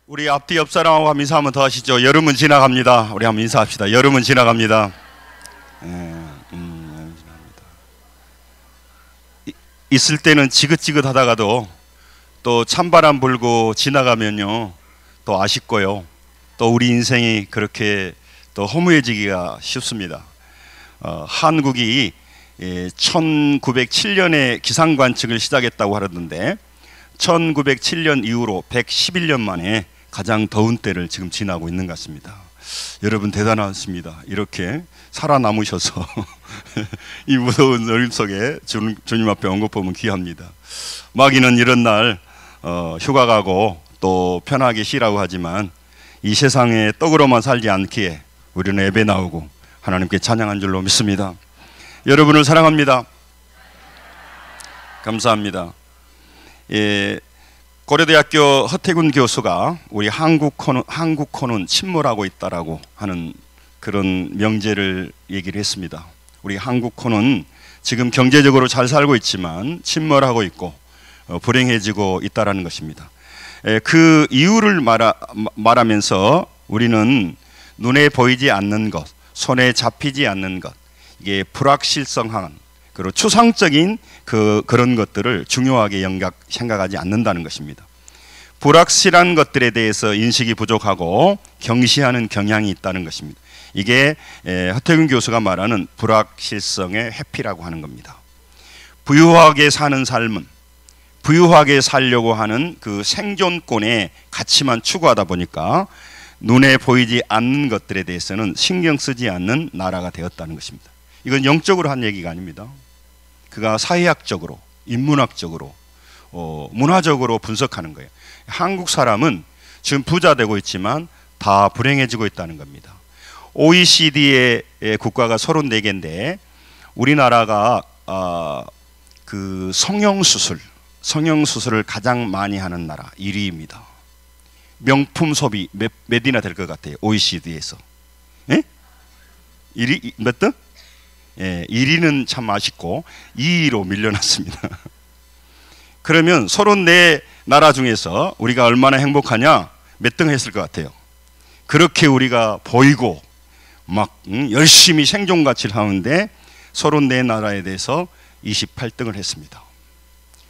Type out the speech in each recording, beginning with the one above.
우리 앞뒤 옆 사람하고 인사 한번 더 하시죠. 여름은 지나갑니다. 우리 한번 인사합시다. 여름은 지나갑니다. 있을 때는 지긋지긋하다가도 또 찬바람 불고 지나가면요 또 아쉽고요, 또 우리 인생이 그렇게 또 허무해지기가 쉽습니다. 한국이 1907년에 기상관측을 시작했다고 하던데 1907년 이후로 111년 만에 가장 더운 때를 지금 지나고 있는 것 같습니다. 여러분 대단하십니다. 이렇게 살아남으셔서 이 무더운 여름 속에 주님 앞에 온 것 보면 귀합니다. 마귀는 이런 날 휴가 가고 또 편하게 쉬라고 하지만 이 세상에 떡으로만 살지 않기에 우리는 예배 나오고 하나님께 찬양한 줄로 믿습니다. 여러분을 사랑합니다. 감사합니다. 고려대학교 허태군 교수가 우리 한국호는 침몰하고 있다라고 하는 그런 명제를 얘기를 했습니다. 우리 한국호는 지금 경제적으로 잘 살고 있지만 침몰하고 있고 불행해지고 있다라는 것입니다. 그 이유를 말하면서 우리는 눈에 보이지 않는 것, 손에 잡히지 않는 것, 이게 불확실성한 그리고 추상적인 그런 것들을 중요하게 생각하지 않는다는 것입니다. 불확실한 것들에 대해서 인식이 부족하고 경시하는 경향이 있다는 것입니다. 이게 허태균 교수가 말하는 불확실성의 회피라고 하는 겁니다. 부유하게 사는 삶은 부유하게 살려고 하는 그 생존권의 가치만 추구하다 보니까 눈에 보이지 않는 것들에 대해서는 신경 쓰지 않는 나라가 되었다는 것입니다. 이건 영적으로 한 얘기가 아닙니다. 그가 사회학적으로, 인문학적으로, 문화적으로 분석하는 거예요. 한국 사람은 지금 부자 되고 있지만 다 불행해지고 있다는 겁니다. OECD의 국가가 34개인데 우리나라가 그 성형수술을 가장 많이 하는 나라 1위입니다. 명품 소비 몇이나 될 것 같아요, OECD에서. 예? 1위 몇 등? 1위는 참 아쉽고 2위로 밀려났습니다. 그러면 34나라 중에서 우리가 얼마나 행복하냐? 몇 등 했을 것 같아요? 그렇게 우리가 보이고 막 열심히 생존 가치를 하는데 34나라에 대해서 28등을 했습니다.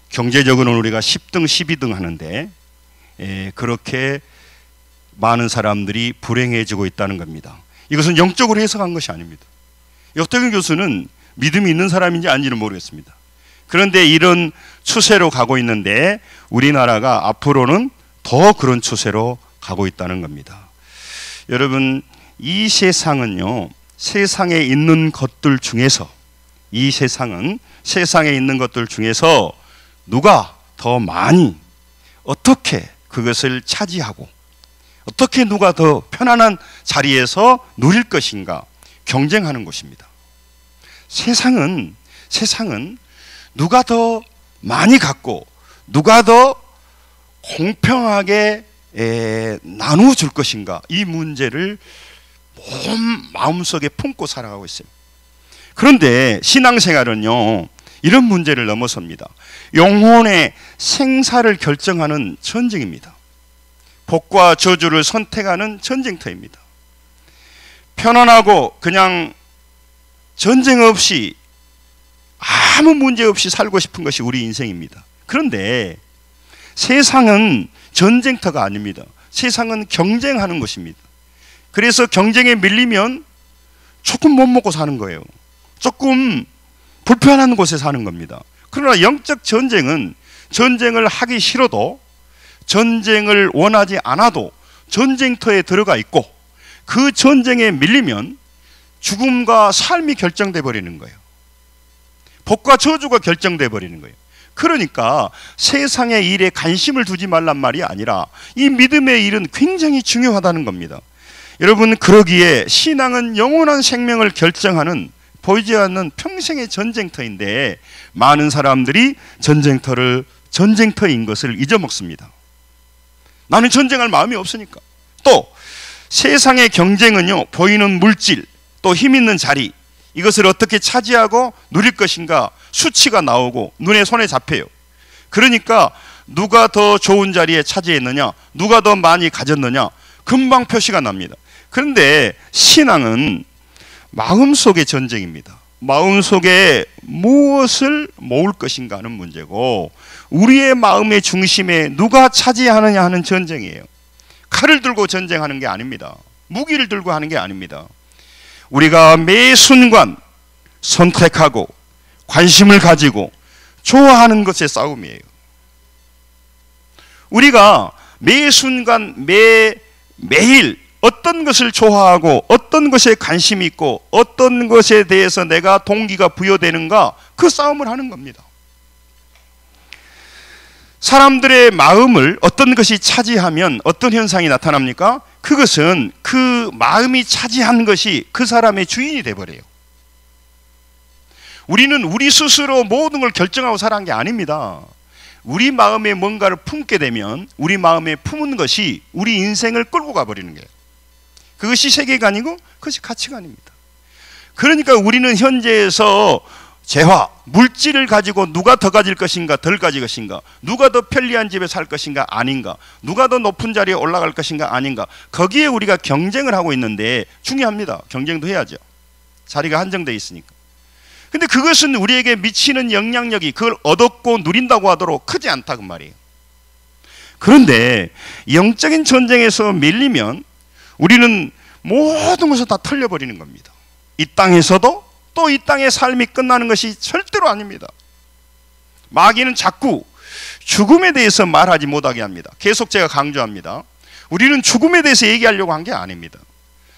경제적으로는 우리가 10등, 12등 하는데 그렇게 많은 사람들이 불행해지고 있다는 겁니다. 이것은 영적으로 해석한 것이 아닙니다. 허태균 교수는 믿음이 있는 사람인지 아닌지는 모르겠습니다. 그런데 이런 추세로 가고 있는데 우리나라가 앞으로는 더 그런 추세로 가고 있다는 겁니다. 여러분, 이 세상은요, 세상에 있는 것들 중에서 세상에 있는 것들 중에서 누가 더 많이 어떻게 그것을 차지하고 어떻게 누가 더 편안한 자리에서 누릴 것인가 경쟁하는 곳입니다. 세상은 누가 더 많이 갖고 누가 더 공평하게 나누어 줄 것인가, 이 문제를 마음속에 품고 살아가고 있어요. 그런데 신앙생활은요 이런 문제를 넘어섭니다. 영혼의 생사를 결정하는 전쟁입니다. 복과 저주를 선택하는 전쟁터입니다. 편안하고 그냥 전쟁 없이 아무 문제 없이 살고 싶은 것이 우리 인생입니다. 그런데 세상은 전쟁터가 아닙니다. 세상은 경쟁하는 것입니다. 그래서 경쟁에 밀리면 조금 못 먹고 사는 거예요. 조금 불편한 곳에 사는 겁니다. 그러나 영적 전쟁은 전쟁을 하기 싫어도, 전쟁을 원하지 않아도 전쟁터에 들어가 있고 그 전쟁에 밀리면 죽음과 삶이 결정돼 버리는 거예요. 복과 저주가 결정돼 버리는 거예요. 그러니까 세상의 일에 관심을 두지 말란 말이 아니라 이 믿음의 일은 굉장히 중요하다는 겁니다. 여러분, 그러기에 신앙은 영원한 생명을 결정하는 보이지 않는 평생의 전쟁터인데 많은 사람들이 전쟁터인 것을 잊어먹습니다. 나는 전쟁할 마음이 없으니까. 또 세상의 경쟁은요, 보이는 물질, 또 힘 있는 자리, 이것을 어떻게 차지하고 누릴 것인가 수치가 나오고 눈에 손에 잡혀요. 그러니까 누가 더 좋은 자리에 차지했느냐, 누가 더 많이 가졌느냐, 금방 표시가 납니다. 그런데 신앙은 마음속의 전쟁입니다. 마음속에 무엇을 모을 것인가 하는 문제고, 우리의 마음의 중심에 누가 차지하느냐 하는 전쟁이에요. 칼을 들고 전쟁하는 게 아닙니다. 무기를 들고 하는 게 아닙니다. 우리가 매 순간 선택하고 관심을 가지고 좋아하는 것의 싸움이에요. 우리가 매 순간 매일 어떤 것을 좋아하고 어떤 것에 관심이 있고 어떤 것에 대해서 내가 동기가 부여되는가, 그 싸움을 하는 겁니다. 사람들의 마음을 어떤 것이 차지하면 어떤 현상이 나타납니까? 그것은 그 마음이 차지한 것이 그 사람의 주인이 돼버려요. 우리는 우리 스스로 모든 걸 결정하고 살아간 게 아닙니다. 우리 마음에 뭔가를 품게 되면 우리 마음에 품은 것이 우리 인생을 끌고 가버리는 거예요. 그것이 세계관이고 그것이 가치관입니다. 그러니까 우리는 현재에서 재화, 물질을 가지고 누가 더 가질 것인가 덜 가질 것인가, 누가 더 편리한 집에 살 것인가 아닌가, 누가 더 높은 자리에 올라갈 것인가 아닌가, 거기에 우리가 경쟁을 하고 있는데, 중요합니다. 경쟁도 해야죠. 자리가 한정되어 있으니까. 근데 그것은 우리에게 미치는 영향력이 그걸 얻었고 누린다고 하도록 크지 않다 그 말이에요. 그런데 영적인 전쟁에서 밀리면 우리는 모든 것을 다 털려버리는 겁니다. 이 땅에서도 또 이 땅의 삶이 끝나는 것이 절대로 아닙니다. 마귀는 자꾸 죽음에 대해서 말하지 못하게 합니다. 계속 제가 강조합니다. 우리는 죽음에 대해서 얘기하려고 한 게 아닙니다.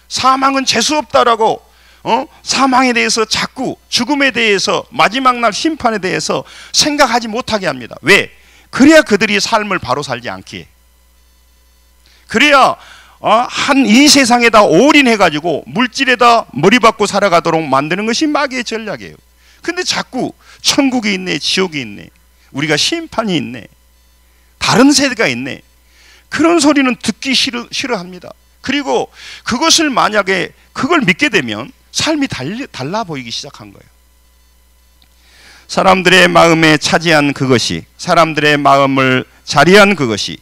사망은 재수 없다라고 사망에 대해서 자꾸, 죽음에 대해서, 마지막 날 심판에 대해서 생각하지 못하게 합니다. 왜? 그래야 그들이 삶을 바로 살지 않기에, 그래야 이 세상에다 올인해가지고 물질에다 머리 박고 살아가도록 만드는 것이 마귀의 전략이에요. 근데 자꾸 천국이 있네, 지옥이 있네, 우리가 심판이 있네, 다른 세대가 있네, 그런 소리는 듣기 싫어합니다. 그리고 그것을 만약에 그걸 믿게 되면 삶이 달라 보이기 시작한 거예요. 사람들의 마음에 차지한 그것이, 사람들의 마음을 자리한 그것이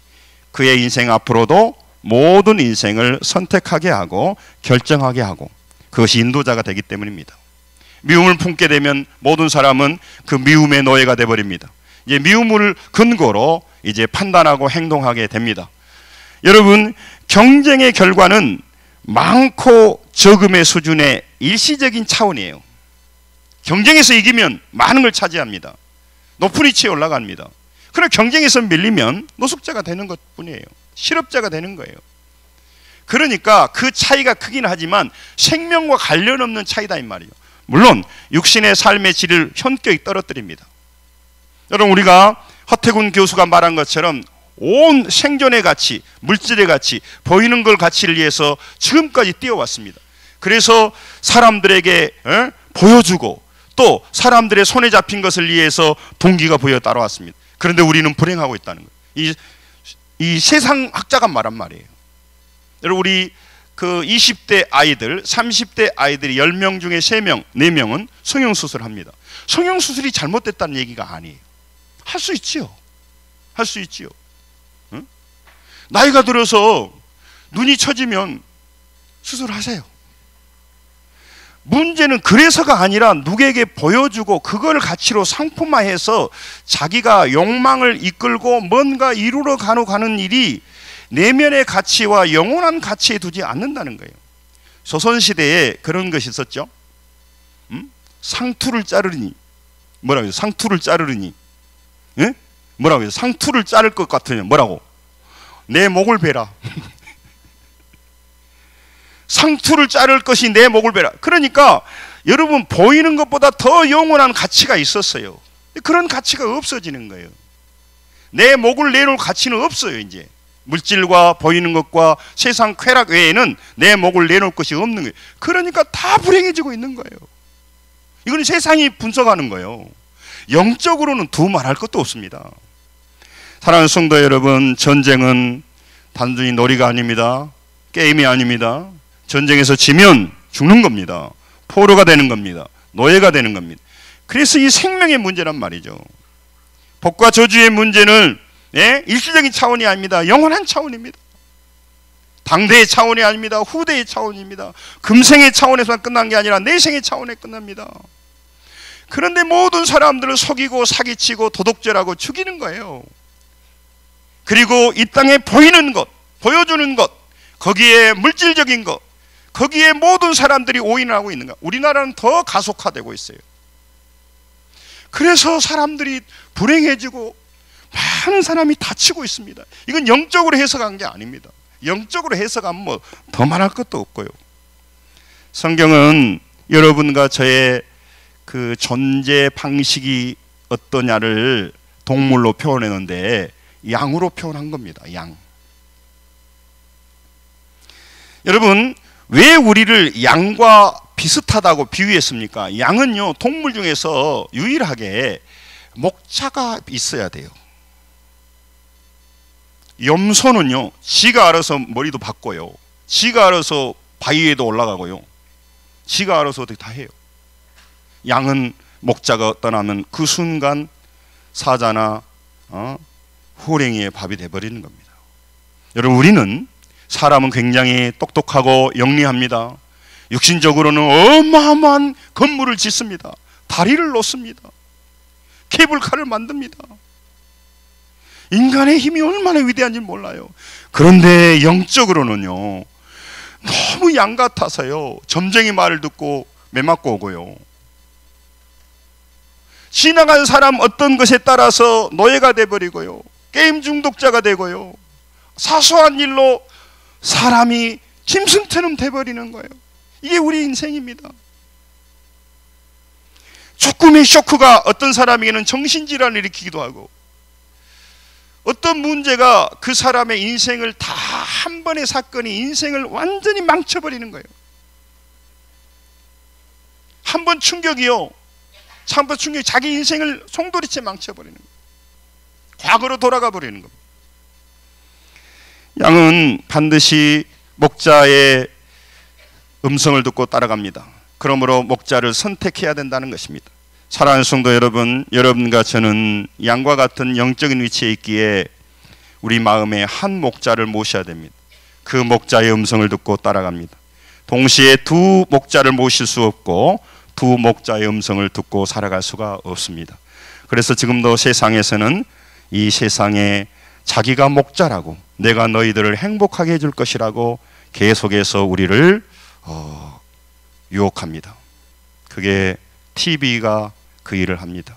그의 인생 앞으로도 모든 인생을 선택하게 하고 결정하게 하고, 그것이 인도자가 되기 때문입니다. 미움을 품게 되면 모든 사람은 그 미움의 노예가 되어버립니다. 이제 미움을 근거로 이제 판단하고 행동하게 됩니다. 여러분, 경쟁의 결과는 많고 적음의 수준의 일시적인 차원이에요. 경쟁에서 이기면 많은 걸 차지합니다. 높은 위치에 올라갑니다. 그러나 경쟁에서 밀리면 노숙자가 되는 것뿐이에요. 실업자가 되는 거예요. 그러니까 그 차이가 크긴 하지만 생명과 관련 없는 차이다 이 말이에요. 물론 육신의 삶의 질을 현격히 떨어뜨립니다. 여러분, 우리가 허태군 교수가 말한 것처럼 온 생존의 가치, 물질의 가치, 보이는 걸 가치를 위해서 지금까지 뛰어왔습니다. 그래서 사람들에게 보여주고 또 사람들의 손에 잡힌 것을 위해서 동기가 보여 따라왔습니다. 그런데 우리는 불행하고 있다는 거예요. 이 세상 학자가 말한 말이에요. 여러분, 우리 그 20대 아이들, 30대 아이들이 10명 중에 3명, 4명은 성형수술을 합니다. 성형수술이 잘못됐다는 얘기가 아니에요. 할 수 있지요. 할 수 있지요. 응? 나이가 들어서 눈이 처지면 수술하세요. 문제는 그래서가 아니라 누구에게 보여주고 그걸 가치로 상품화해서 자기가 욕망을 이끌고 뭔가 이루러 가는 일이 내면의 가치와 영원한 가치에 두지 않는다는 거예요. 조선시대에 그런 것이 있었죠. 상투를 자르니, 뭐라고 해요? 상투를 자르니, 예? 뭐라고 해요? 상투를 자를 것 같으면 뭐라고? 내 목을 베라. 상투를 자를 것이 내 목을 베라. 그러니까 여러분, 보이는 것보다 더 영원한 가치가 있었어요. 그런 가치가 없어지는 거예요. 내 목을 내놓을 가치는 없어요. 이제 물질과 보이는 것과 세상 쾌락 외에는 내 목을 내놓을 것이 없는 거예요. 그러니까 다 불행해지고 있는 거예요. 이건 세상이 분석하는 거예요. 영적으로는 두말할 것도 없습니다. 사랑하는 성도 여러분, 전쟁은 단순히 놀이가 아닙니다. 게임이 아닙니다. 전쟁에서 지면 죽는 겁니다. 포로가 되는 겁니다. 노예가 되는 겁니다. 그래서 이 생명의 문제란 말이죠. 복과 저주의 문제는 예? 일시적인 차원이 아닙니다. 영원한 차원입니다. 당대의 차원이 아닙니다. 후대의 차원입니다. 금생의 차원에서만 끝난 게 아니라 내생의 차원에 끝납니다. 그런데 모든 사람들을 속이고 사기치고 도둑질하고 죽이는 거예요. 그리고 이 땅에 보이는 것, 보여주는 것, 거기에 물질적인 것, 거기에 모든 사람들이 오인하고 있는 것. 우리나라는 더 가속화되고 있어요. 그래서 사람들이 불행해지고 많은 사람이 다치고 있습니다. 이건 영적으로 해석한 게 아닙니다. 영적으로 해석하면 뭐 더 말할 것도 없고요. 성경은 여러분과 저의 그 존재 방식이 어떠냐를 동물로 표현했는데 양으로 표현한 겁니다. 양. 여러분, 왜 우리를 양과 비슷하다고 비유했습니까? 양은요, 동물 중에서 유일하게 목자가 있어야 돼요. 염소는요, 지가 알아서 머리도 바꿔요. 지가 알아서 바위에도 올라가고요. 지가 알아서 어떻게 다 해요. 양은 목자가 떠나면 그 순간 사자나 호랭이의 밥이 돼버리는 겁니다. 여러분, 우리는 사람은 굉장히 똑똑하고 영리합니다. 육신적으로는 어마어마한 건물을 짓습니다. 다리를 놓습니다. 케이블카를 만듭니다. 인간의 힘이 얼마나 위대한지 몰라요. 그런데 영적으로는요, 너무 양 같아서요, 점쟁이 말을 듣고 매맞고 오고요, 지나간 사람 어떤 것에 따라서 노예가 돼버리고요, 게임 중독자가 되고요, 사소한 일로 사람이 짐승처럼 돼버리는 거예요. 이게 우리 인생입니다. 조금의 쇼크가 어떤 사람에게는 정신질환을 일으키기도 하고, 어떤 문제가 그 사람의 인생을 다 한 번의 사건이 인생을 완전히 망쳐버리는 거예요. 한 번 충격이요, 한 번 충격이 자기 인생을 송두리째 망쳐버리는 거예요. 과거로 돌아가 버리는 겁니다. 양은 반드시 목자의 음성을 듣고 따라갑니다. 그러므로 목자를 선택해야 된다는 것입니다. 사랑하는 성도 여러분, 여러분과 저는 양과 같은 영적인 위치에 있기에 우리 마음에 한 목자를 모셔야 됩니다. 그 목자의 음성을 듣고 따라갑니다. 동시에 두 목자를 모실 수 없고 두 목자의 음성을 듣고 살아갈 수가 없습니다. 그래서 지금도 세상에서는 이 세상에 자기가 목자라고, 내가 너희들을 행복하게 해줄 것이라고 계속해서 우리를 유혹합니다. 그게 TV가 그 일을 합니다.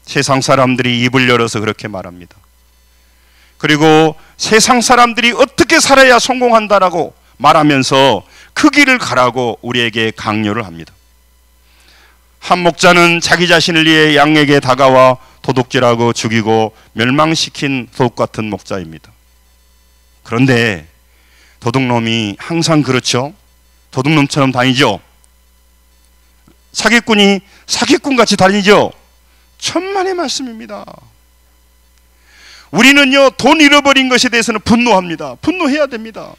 세상 사람들이 입을 열어서 그렇게 말합니다. 그리고 세상 사람들이 어떻게 살아야 성공한다라고 말하면서 그 길을 가라고 우리에게 강요를 합니다. 한 목자는 자기 자신을 위해 양에게 다가와 도둑질하고 죽이고 멸망시킨 도둑 같은 목자입니다. 그런데 도둑놈이 항상 그렇죠. 도둑놈처럼 다니죠. 사기꾼이 사기꾼같이 다니죠. 천만의 말씀입니다. 우리는요, 돈 잃어버린 것에 대해서는 분노합니다. 분노해야 됩니다.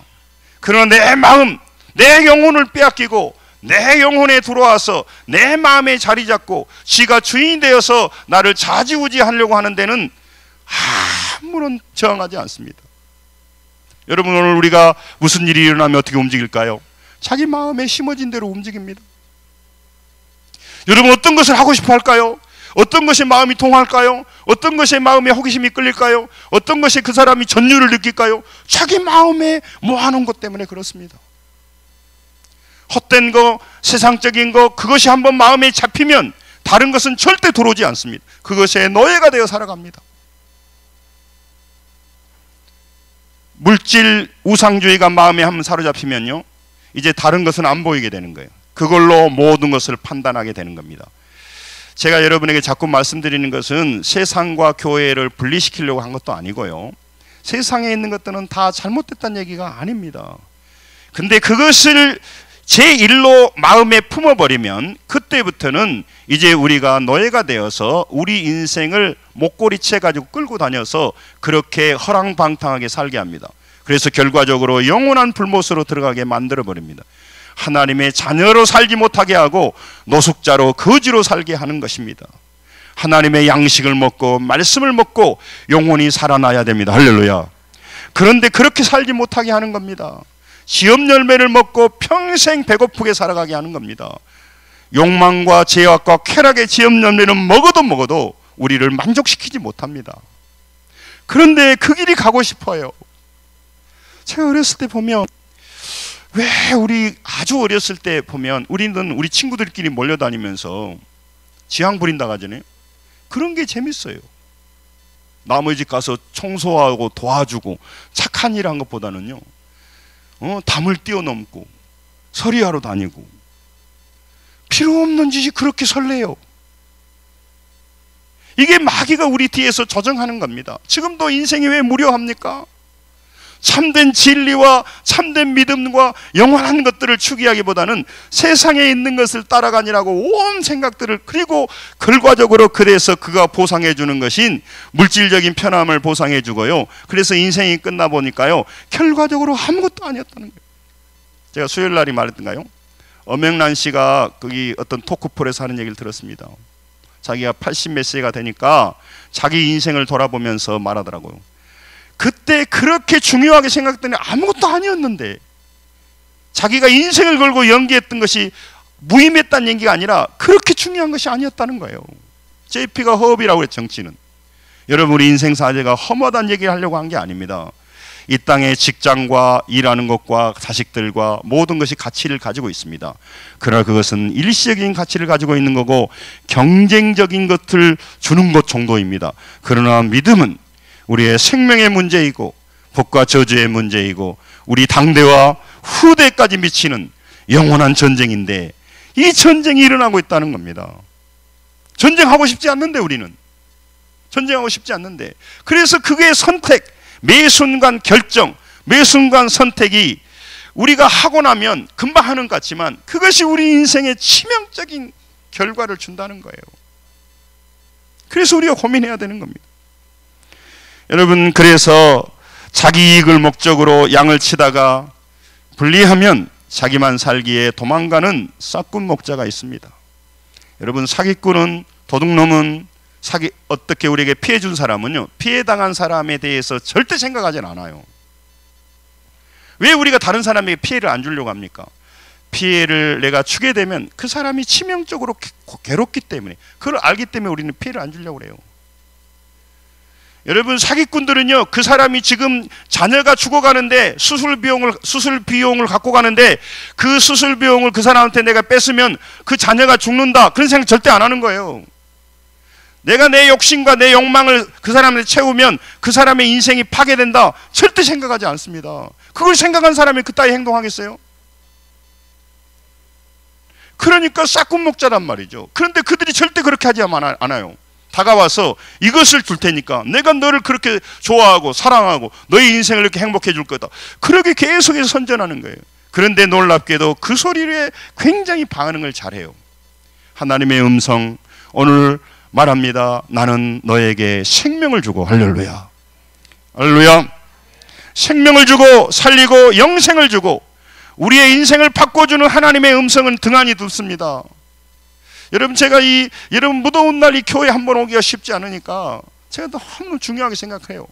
그러나 내 마음, 내 영혼을 빼앗기고 내 영혼에 들어와서 내 마음에 자리 잡고 지가 주인이 되어서 나를 좌지우지하려고 하는 데는 아무런 저항하지 않습니다. 여러분, 오늘 우리가 무슨 일이 일어나면 어떻게 움직일까요? 자기 마음에 심어진 대로 움직입니다. 여러분, 어떤 것을 하고 싶어 할까요? 어떤 것에 마음이 통할까요? 어떤 것에 마음에 호기심이 끌릴까요? 어떤 것에 그 사람이 전율을 느낄까요? 자기 마음에 모아놓은 것 때문에 그렇습니다. 헛된 거, 세상적인 거, 그것이 한번 마음에 잡히면 다른 것은 절대 들어오지 않습니다. 그것에 노예가 되어 살아갑니다. 물질 우상주의가 마음에 한번 사로잡히면요, 이제 다른 것은 안 보이게 되는 거예요. 그걸로 모든 것을 판단하게 되는 겁니다. 제가 여러분에게 자꾸 말씀드리는 것은 세상과 교회를 분리시키려고 한 것도 아니고요, 세상에 있는 것들은 다 잘못됐다는 얘기가 아닙니다. 근데 그것을 제 일로 마음에 품어버리면 그때부터는 이제 우리가 노예가 되어서 우리 인생을 목꼬리채 가지고 끌고 다녀서 그렇게 허랑방탕하게 살게 합니다. 그래서 결과적으로 영원한 불못으로 들어가게 만들어버립니다. 하나님의 자녀로 살지 못하게 하고 노숙자로 거지로 살게 하는 것입니다. 하나님의 양식을 먹고 말씀을 먹고 영혼이 살아나야 됩니다. 할렐루야. 그런데 그렇게 살지 못하게 하는 겁니다. 지업 열매를 먹고 평생 배고프게 살아가게 하는 겁니다. 욕망과 죄악과 쾌락의 지업 열매는 먹어도 우리를 만족시키지 못합니다. 그런데 그 길이 가고 싶어요. 제가 어렸을 때 보면, 왜 우리 아주 어렸을 때 보면 우리는 우리 친구들끼리 몰려다니면서 지향 부린다고 하잖아요. 그런 게 재밌어요. 남의 집 가서 청소하고 도와주고 착한 일 한 것보다는요, 담을 뛰어넘고 서리하러 다니고 필요 없는 짓이 그렇게 설레요. 이게 마귀가 우리 뒤에서 조정하는 겁니다. 지금도 인생이 왜 무료합니까? 참된 진리와 참된 믿음과 영원한 것들을 추구하기보다는 세상에 있는 것을 따라가니라고 온 생각들을, 그리고 결과적으로 그래서 그가 보상해 주는 것인 물질적인 편함을 보상해 주고요. 그래서 인생이 끝나 보니까요, 결과적으로 아무것도 아니었다는 거예요. 제가 수요일 날이 말했던가요? 엄영란 씨가 거기 어떤 토크풀에서 하는 얘기를 들었습니다. 자기가 80 몇 세가 되니까 자기 인생을 돌아보면서 말하더라고요. 그때 그렇게 중요하게 생각했더니 아무것도 아니었는데, 자기가 인생을 걸고 연기했던 것이 무의미했다는 얘기가 아니라 그렇게 중요한 것이 아니었다는 거예요. JP가 허업이라고 그랬죠. 정치는. 여러분, 우리 인생 사제가 험하다는 얘기를 하려고 한 게 아닙니다. 이 땅의 직장과 일하는 것과 자식들과 모든 것이 가치를 가지고 있습니다. 그러나 그것은 일시적인 가치를 가지고 있는 거고 경쟁적인 것을 주는 것 정도입니다. 그러나 믿음은 우리의 생명의 문제이고 복과 저주의 문제이고 우리 당대와 후대까지 미치는 영원한 전쟁인데, 이 전쟁이 일어나고 있다는 겁니다. 전쟁하고 싶지 않는데, 우리는 전쟁하고 싶지 않는데, 그래서 그게 선택, 매 순간 결정, 매 순간 선택이 우리가 하고 나면 금방 하는 것 같지만 그것이 우리 인생의 치명적인 결과를 준다는 거예요. 그래서 우리가 고민해야 되는 겁니다. 여러분, 그래서 자기 이익을 목적으로 양을 치다가 분리하면 자기만 살기에 도망가는 싹군 목자가 있습니다. 여러분, 사기꾼은, 도둑놈은, 어떻게 우리에게 피해 준 사람은요, 피해 당한 사람에 대해서 절대 생각하진 않아요. 왜 우리가 다른 사람에게 피해를 안 주려고 합니까? 피해를 내가 주게 되면 그 사람이 치명적으로 괴롭기 때문에, 그걸 알기 때문에 우리는 피해를 안 주려고 그래요. 여러분, 사기꾼들은요, 그 사람이 지금 자녀가 죽어가는데 수술 비용을 갖고 가는데 그 수술 비용을 그 사람한테 내가 뺏으면 그 자녀가 죽는다, 그런 생각 절대 안 하는 거예요. 내가 내 욕심과 내 욕망을 그 사람한테 채우면 그 사람의 인생이 파괴된다, 절대 생각하지 않습니다. 그걸 생각한 사람이 그따위 행동하겠어요? 그러니까 싹군 목자란 말이죠. 그런데 그들이 절대 그렇게 하지 않아요. 다가와서 이것을 줄 테니까, 내가 너를 그렇게 좋아하고 사랑하고 너의 인생을 이렇게 행복해 줄 거다, 그렇게 계속해서 선전하는 거예요. 그런데 놀랍게도 그 소리에 굉장히 반응을 잘해요. 하나님의 음성, 오늘 말합니다. 나는 너에게 생명을 주고, 할렐루야, 할렐루야, 생명을 주고 살리고 영생을 주고 우리의 인생을 바꿔주는 하나님의 음성은 등한히 듣습니다. 여러분, 제가 여러분 무더운 날 이 교회 한번 오기가 쉽지 않으니까 제가 너무 중요하게 생각해요.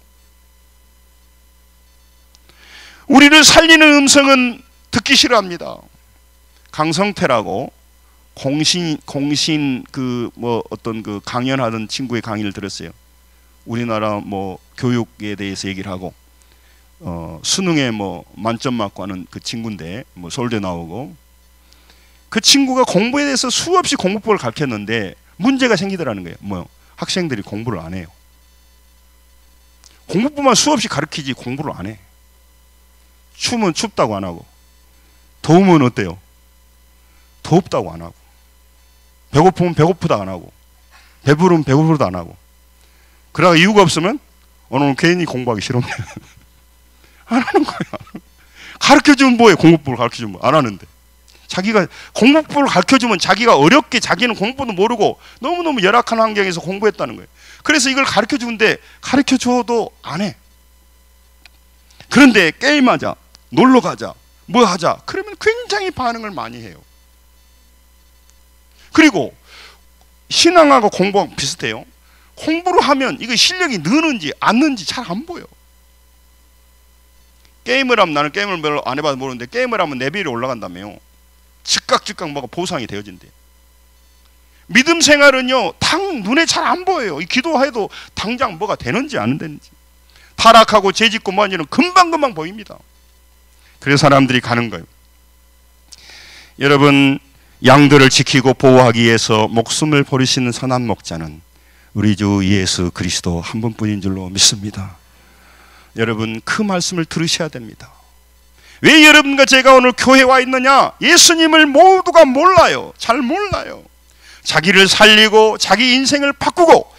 우리를 살리는 음성은 듣기 싫어합니다. 강성태라고 공신 어떤 그 강연하던 친구의 강의를 들었어요. 우리나라 교육에 대해서 얘기를 하고 수능에 만점 맞고 하는 그 친구인데 서울대 나오고, 그 친구가 공부에 대해서 수없이 공부법을 가르쳤는데 문제가 생기더라는 거예요. 학생들이 공부를 안 해요. 공부법만 수없이 가르치지 공부를 안 해. 추우면 춥다고 안 하고, 더우면 어때요? 덥다고 안 하고, 배고프면 배고프다 안 하고, 배부르면 배부르다 안 하고. 그러다가 이유가 없으면 오늘 괜히 공부하기 싫으면 안 하는 거야. 가르쳐주면 뭐해? 공부법을 가르쳐주면 안 하는데. 자기가 공부법을 가르쳐주면 자기가 어렵게, 자기는 공부도 모르고 너무너무 열악한 환경에서 공부했다는 거예요. 그래서 이걸 가르쳐주는데 가르쳐줘도 안 해. 그런데 게임하자, 놀러가자, 뭐 하자, 그러면 굉장히 반응을 많이 해요. 그리고 신앙하고 공부하고 비슷해요. 공부를 하면 이거 실력이 느는지 안 느는지 잘 안 보여. 게임을 하면, 나는 게임을 별로 안 해봐서 모르는데, 게임을 하면 레벨이 올라간다며요. 즉각 뭐가 보상이 되어진대. 믿음 생활은요, 눈에 잘 안 보여요. 이 기도해도 당장 뭐가 되는지 안 되는지. 타락하고 죄짓고 뭐하는지는 금방금방 보입니다. 그래서 사람들이 가는 거예요. 여러분, 양들을 지키고 보호하기 위해서 목숨을 버리시는 선한 목자는 우리 주 예수 그리스도 한 분뿐인 줄로 믿습니다. 여러분, 그 말씀을 들으셔야 됩니다. 왜 여러분과 제가 오늘 교회에 와 있느냐? 예수님을 모두가 몰라요. 잘 몰라요. 자기를 살리고 자기 인생을 바꾸고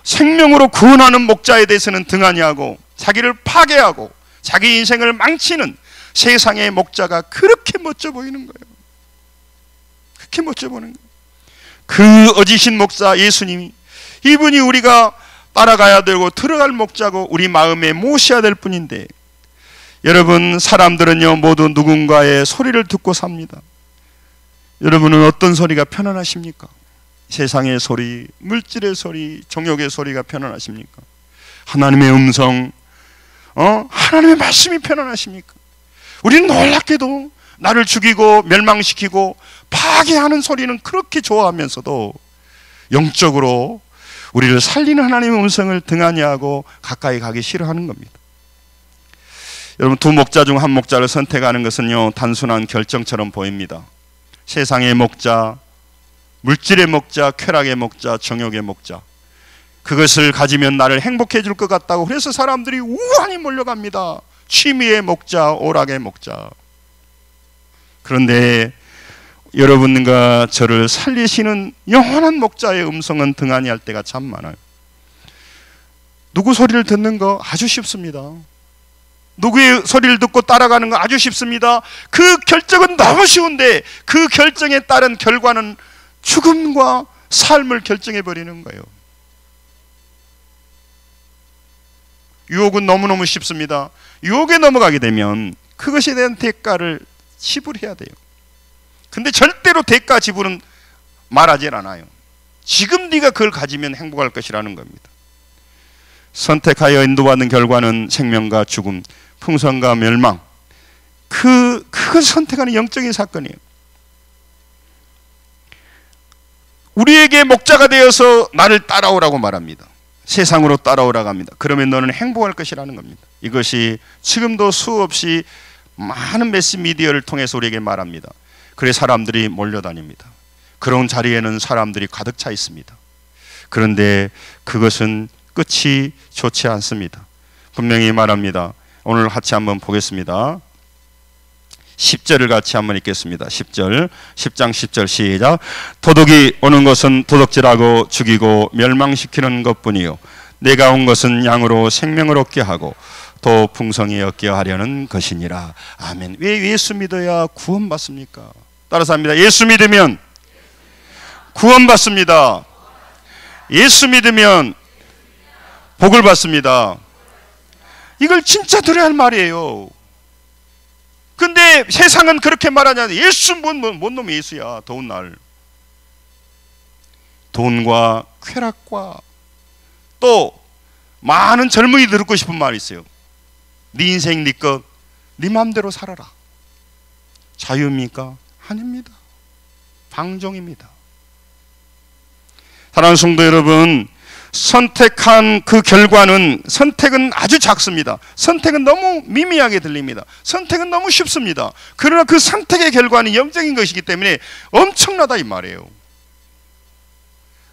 생명으로 구원하는 목자에 대해서는 등한히 하고, 자기를 파괴하고 자기 인생을 망치는 세상의 목자가 그렇게 멋져 보이는 거예요. 그렇게 멋져 보이는 거예요. 그 어지신 목자 예수님이, 이분이 우리가 따라가야 되고 들어갈 목자고 우리 마음에 모셔야 될 뿐인데, 여러분, 사람들은요 모두 누군가의 소리를 듣고 삽니다. 여러분은 어떤 소리가 편안하십니까? 세상의 소리, 물질의 소리, 정욕의 소리가 편안하십니까? 하나님의 음성, 하나님의 말씀이 편안하십니까? 우리는 놀랍게도 나를 죽이고 멸망시키고 파괴하는 소리는 그렇게 좋아하면서도 영적으로 우리를 살리는 하나님의 음성을 등한히 하고 가까이 가기 싫어하는 겁니다. 여러분, 두 목자 중 한 목자를 선택하는 것은요 단순한 결정처럼 보입니다. 세상의 목자, 물질의 목자, 쾌락의 목자, 정욕의 목자, 그것을 가지면 나를 행복해 줄 것 같다고 그래서 사람들이 우환히 몰려갑니다. 취미의 목자, 오락의 목자. 그런데 여러분과 저를 살리시는 영원한 목자의 음성은 등한히 할 때가 참 많아요. 누구 소리를 듣는 거 아주 쉽습니다. 누구의 소리를 듣고 따라가는 거 아주 쉽습니다. 그 결정은 너무 쉬운데 그 결정에 따른 결과는 죽음과 삶을 결정해 버리는 거예요. 유혹은 너무너무 쉽습니다. 유혹에 넘어가게 되면 그것에 대한 대가를 지불해야 돼요. 근데 절대로 대가 지불은 말하지 않아요. 지금 네가 그걸 가지면 행복할 것이라는 겁니다. 선택하여 인도받는 결과는 생명과 죽음, 풍성과 멸망, 그걸 선택하는 영적인 사건이에요. 우리에게 목자가 되어서 나를 따라오라고 말합니다. 세상으로 따라오라고 합니다. 그러면 너는 행복할 것이라는 겁니다. 이것이 지금도 수없이 많은 매스미디어를 통해서 우리에게 말합니다. 그래서 사람들이 몰려다닙니다. 그런 자리에는 사람들이 가득 차 있습니다. 그런데 그것은 끝이 좋지 않습니다. 분명히 말합니다. 오늘 같이 한번 보겠습니다. 10절을 같이 한번 읽겠습니다. 10절, 10장 10절 시작. 도둑이 오는 것은 도둑질하고 죽이고 멸망시키는 것뿐이요 내가 온 것은 양으로 생명을 얻게 하고 더 풍성히 얻게 하려는 것이니라. 아멘. 왜 예수 믿어야 구원받습니까? 따라서 합니다. 예수 믿으면 구원받습니다. 예수 믿으면 복을 받습니다. 이걸 진짜 들어야 할 말이에요. 근데 세상은 그렇게 말하냐. 예수 뭔 놈이 예수야. 더운 날 돈과 쾌락과 또 많은 젊은이들 듣고 싶은 말이 있어요. 네 인생 네 것 네 마음대로 살아라. 자유입니까? 아닙니다. 방종입니다. 사랑하는 성도 여러분, 선택한 그 결과는, 선택은 아주 작습니다. 선택은 너무 미미하게 들립니다. 선택은 너무 쉽습니다. 그러나 그 선택의 결과는 영적인 것이기 때문에 엄청나다 이 말이에요.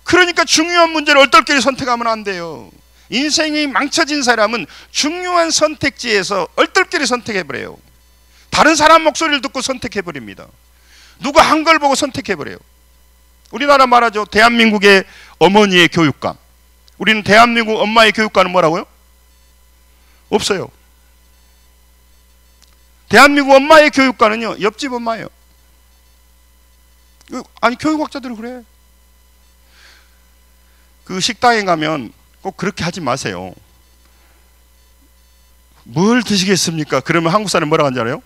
그러니까 중요한 문제를 얼떨결에 선택하면 안 돼요. 인생이 망쳐진 사람은 중요한 선택지에서 얼떨결에 선택해버려요. 다른 사람 목소리를 듣고 선택해버립니다. 누가 한 걸 보고 선택해버려요. 우리나라 말하죠. 대한민국의 어머니의 교육감. 우리는 대한민국 엄마의 교육관은 뭐라고요? 없어요. 대한민국 엄마의 교육관은요 옆집 엄마예요. 아니 교육학자들은 그래. 그 식당에 가면 꼭 그렇게 하지 마세요. 뭘 드시겠습니까? 그러면 한국 사람이 뭐라고 하는지 알아요?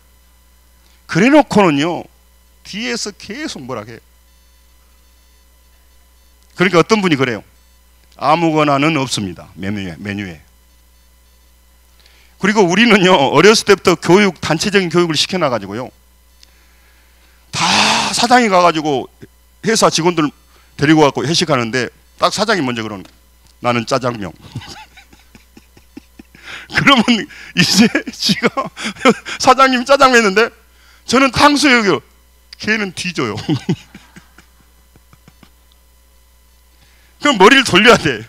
그래 놓고는요 뒤에서 계속 뭐라 해요. 그러니까 어떤 분이 그래요. 아무거나는 없습니다. 메뉴에. 그리고 우리는요, 어렸을 때부터 단체적인 교육을 시켜놔가지고요, 다 사장이 가가지고 회사 직원들 데리고 가고 회식하는데 딱 사장이 먼저 그러는 거예요. 나는 짜장면. 그러면 이제 지가 사장님이 짜장면 했는데 저는 탕수육이요. 걔는 뒤져요. 그럼 머리를 돌려야 돼.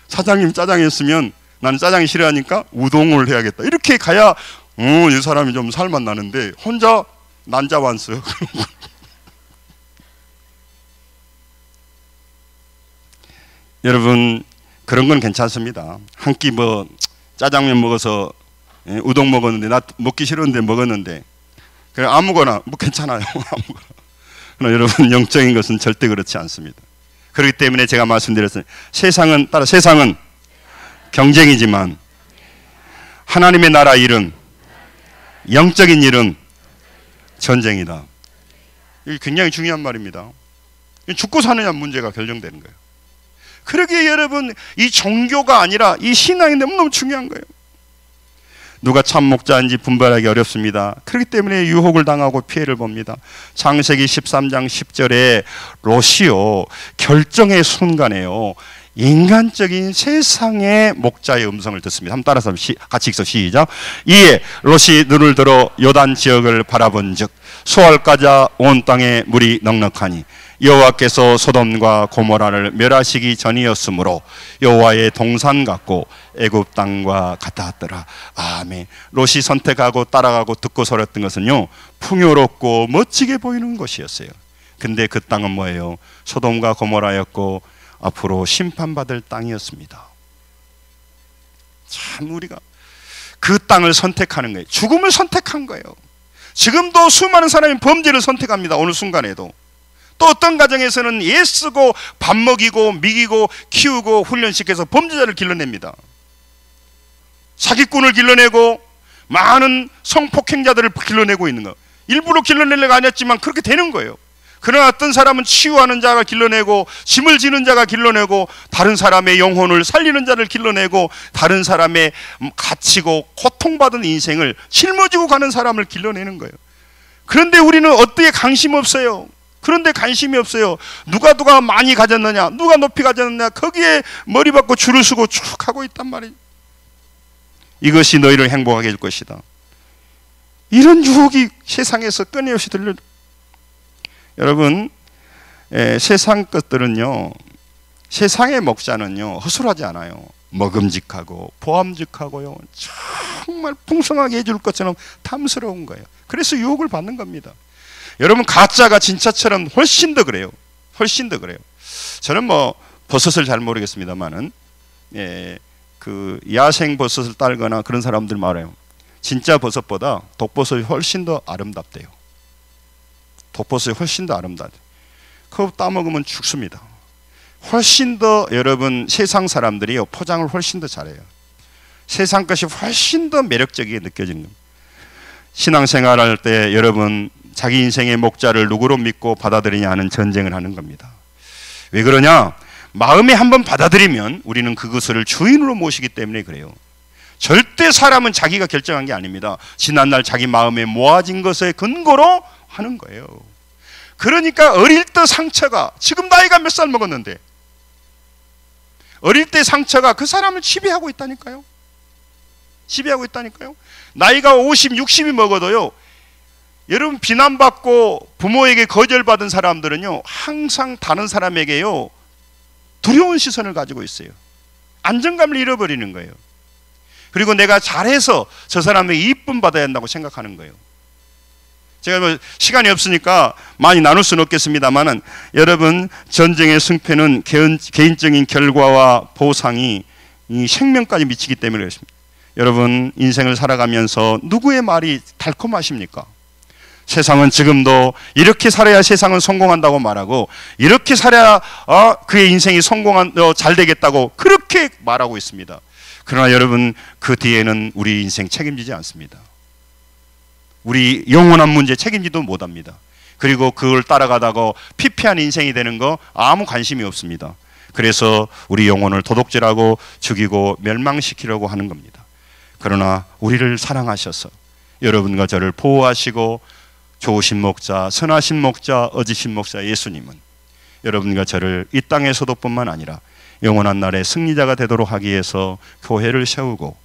사장님 짜장했으면 나는 짜장이 싫어하니까 우동을 해야겠다. 이렇게 가야 이 사람이 좀 살맛 나는데 혼자 난자완스. 여러분, 그런 건 괜찮습니다. 한 끼 뭐 짜장면 먹어서 우동 먹었는데 나 먹기 싫었는데 먹었는데 그래 아무거나 뭐 괜찮아요. 아무거나. 그러나 여러분, 영적인 것은 절대 그렇지 않습니다. 그렇기 때문에 제가 말씀드렸어요. 세상은 경쟁이지만 하나님의 나라 일은, 영적인 일은 전쟁이다. 이게 굉장히 중요한 말입니다. 죽고 사느냐 문제가 결정되는 거예요. 그러기에 여러분, 이 종교가 아니라 이 신앙이 너무너무 중요한 거예요. 누가 참 목자인지 분별하기 어렵습니다. 그렇기 때문에 유혹을 당하고 피해를 봅니다. 창세기 13장 10절에 롯이요, 결정의 순간에요, 인간적인 세상의 목자의 음성을 듣습니다. 한번 따라서 같이 읽어 시작. 이에 롯이 눈을 들어 요단 지역을 바라본즉 수알가자 온 땅에 물이 넉넉하니 여호와께서 소돔과 고모라를 멸하시기 전이었으므로 여호와의 동산 같고 애굽 땅과 같았더라. 아멘. 롯이 선택하고 따라가고 듣고 설했던 것은요, 풍요롭고 멋지게 보이는 것이었어요. 근데 그 땅은 뭐예요? 소돔과 고모라였고 앞으로 심판받을 땅이었습니다. 참, 우리가 그 땅을 선택하는 거예요. 죽음을 선택한 거예요. 지금도 수많은 사람이 범죄를 선택합니다. 어느 순간에도. 또 어떤 가정에서는 애쓰고 밥 먹이고 먹이고 키우고 훈련시켜서 범죄자를 길러냅니다. 사기꾼을 길러내고 많은 성폭행자들을 길러내고 있는 거. 일부러 길러내려가 아니었지만 그렇게 되는 거예요. 그러나 어떤 사람은 치유하는 자가 길러내고 짐을 지는 자가 길러내고 다른 사람의 영혼을 살리는 자를 길러내고 다른 사람의 갇히고 고통받은 인생을 짊어지고 가는 사람을 길러내는 거예요. 그런데 우리는 어디에 관심 없어요. 그런데 관심이 없어요. 누가 많이 가졌느냐, 누가 높이 가졌느냐, 거기에 머리 박고 줄을 서고 쭉 하고 있단 말이에요. 이것이 너희를 행복하게 해줄 것이다. 이런 유혹이 세상에서 끊임없이 들려요. 여러분, 세상 것들은요, 세상의 목자는요, 허술하지 않아요. 먹음직하고 보암직하고요, 정말 풍성하게 해줄 것처럼 탐스러운 거예요. 그래서 유혹을 받는 겁니다. 여러분, 가짜가 진짜처럼 훨씬 더 그래요. 훨씬 더 그래요. 저는 뭐 버섯을 잘 모르겠습니다만은, 그 야생 버섯을 딸거나 그런 사람들 말해요. 진짜 버섯보다 독버섯이 훨씬 더 아름답대요. 독버섯이 훨씬 더 아름답대요. 그거 따먹으면 죽습니다. 훨씬 더, 여러분, 세상 사람들이요, 포장을 훨씬 더 잘해요. 세상 것이 훨씬 더 매력적이게 느껴지는 겁니다. 신앙생활 할 때 여러분, 자기 인생의 목자를 누구로 믿고 받아들이냐 하는 전쟁을 하는 겁니다. 왜 그러냐? 마음에 한번 받아들이면 우리는 그것을 주인으로 모시기 때문에 그래요. 절대 사람은 자기가 결정한 게 아닙니다. 지난날 자기 마음에 모아진 것에 근거로 하는 거예요. 그러니까 어릴 때 상처가, 지금 나이가 몇 살 먹었는데 어릴 때 상처가 그 사람을 지배하고 있다니까요. 지배하고 있다니까요. 나이가 50, 60이 먹어도요, 여러분, 비난받고 부모에게 거절받은 사람들은요, 항상 다른 사람에게요, 두려운 시선을 가지고 있어요. 안정감을 잃어버리는 거예요. 그리고 내가 잘해서 저 사람에게 이쁨 받아야 한다고 생각하는 거예요. 제가 뭐 시간이 없으니까 많이 나눌 수는 없겠습니다만은, 여러분, 전쟁의 승패는 개인적인 결과와 보상이 이 생명까지 미치기 때문에 그렇습니다. 여러분, 인생을 살아가면서 누구의 말이 달콤하십니까? 세상은 지금도 이렇게 살아야 세상은 성공한다고 말하고, 이렇게 살아야 그의 인생이 잘 되겠다고 그렇게 말하고 있습니다. 그러나 여러분, 그 뒤에는 우리 인생 책임지지 않습니다. 우리 영원한 문제 책임지도 못합니다. 그리고 그걸 따라가다가 피폐한 인생이 되는 거 아무 관심이 없습니다. 그래서 우리 영혼을 도둑질하고 죽이고 멸망시키려고 하는 겁니다. 그러나 우리를 사랑하셔서 여러분과 저를 보호하시고 좋으신 목자, 선하신 목자, 어지신 목자 예수님은 여러분과 저를 이 땅에서도 뿐만 아니라 영원한 날에 승리자가 되도록 하기 위해서 교회를 세우고